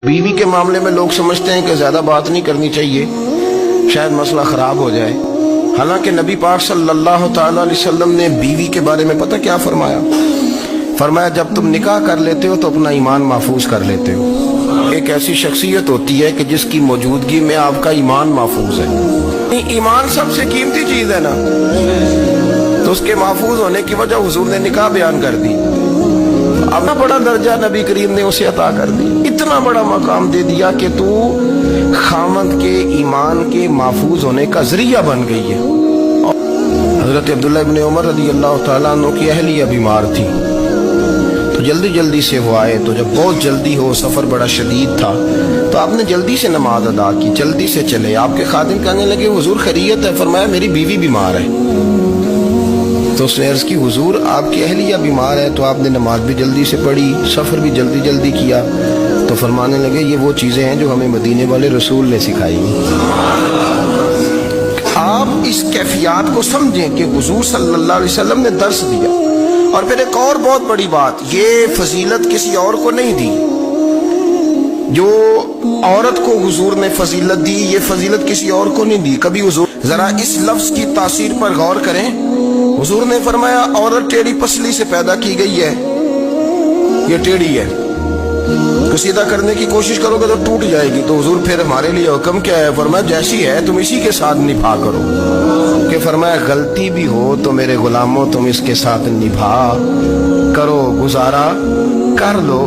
بیوی کے معاملے میں لوگ سمجھتے ہیں کہ زیادہ بات نہیں کرنی چاہیے، شاید مسئلہ خراب ہو جائے، حالانکہ نبی پاک صلی اللہ تعالی علیہ وسلم نے بیوی کے بارے میں پتہ کیا فرمایا؟ فرمایا جب تم نکاح کر لیتے ہو تو اپنا ایمان محفوظ کر لیتے ہو۔ ایک ایسی شخصیت ہوتی ہے کہ جس کی موجودگی میں آپ کا ایمان محفوظ ہے۔ ایمان سب سے قیمتی چیز ہے نا، تو اس کے محفوظ ہونے کی وجہ حضور نے نکاح بیان کر دی، اتنا بڑا درجہ نبی کریم نے اسے عطا کر دی، اتنا بڑا مقام دے دیا کہ تو خامد کے ایمان کے محفوظ ہونے کا ذریعہ بن گئی ہے۔ حضرت عبداللہ ابن عمر رضی اللہ تعالیٰ عنہ کی اہلیہ بیمار تھی، تو جلدی سے وہ آئے، تو جب بہت جلدی ہو، سفر بڑا شدید تھا، تو آپ نے جلدی سے نماز ادا کی، جلدی سے چلے۔ آپ کے خادم کہنے لگے حضور خیریت ہے؟ فرمایا میری بیوی بیمار ہے۔ تو اس نے عرض کی حضور آپ کی اہلیہ بیمار ہے، تو آپ نے نماز بھی جلدی سے پڑھی، سفر بھی جلدی کیا۔ تو فرمانے لگے یہ وہ چیزیں ہیں جو ہمیں مدینے والے رسول نے سکھائی۔ آپ اس کیفیات کو سمجھیں کہ حضور صلی اللہ علیہ وسلم نے درس دیا۔ اور پھر ایک اور بہت بڑی بات، یہ فضیلت کسی اور کو نہیں دی، جو عورت کو حضور نے فضیلت دی، یہ فضیلت کسی اور کو نہیں دی کبھی حضور۔ ذرا اس لفظ کی تاثیر پر غور کریں۔ حضور نے فرمایا عورت ٹیڑھی پسلی سے پیدا کی گئی ہے، یہ ٹیڑھی ہے، تو سیدھا کرنے کی کوشش کرو گے تو ٹوٹ جائے گی۔ تو حضور پھر ہمارے لیے حکم کیا ہے؟ فرمایا جیسی ہے تم اسی کے ساتھ نبھا کرو، کہ فرمایا غلطی بھی ہو تو میرے غلاموں تم اس کے ساتھ نبھا کرو، گزارا کر لو۔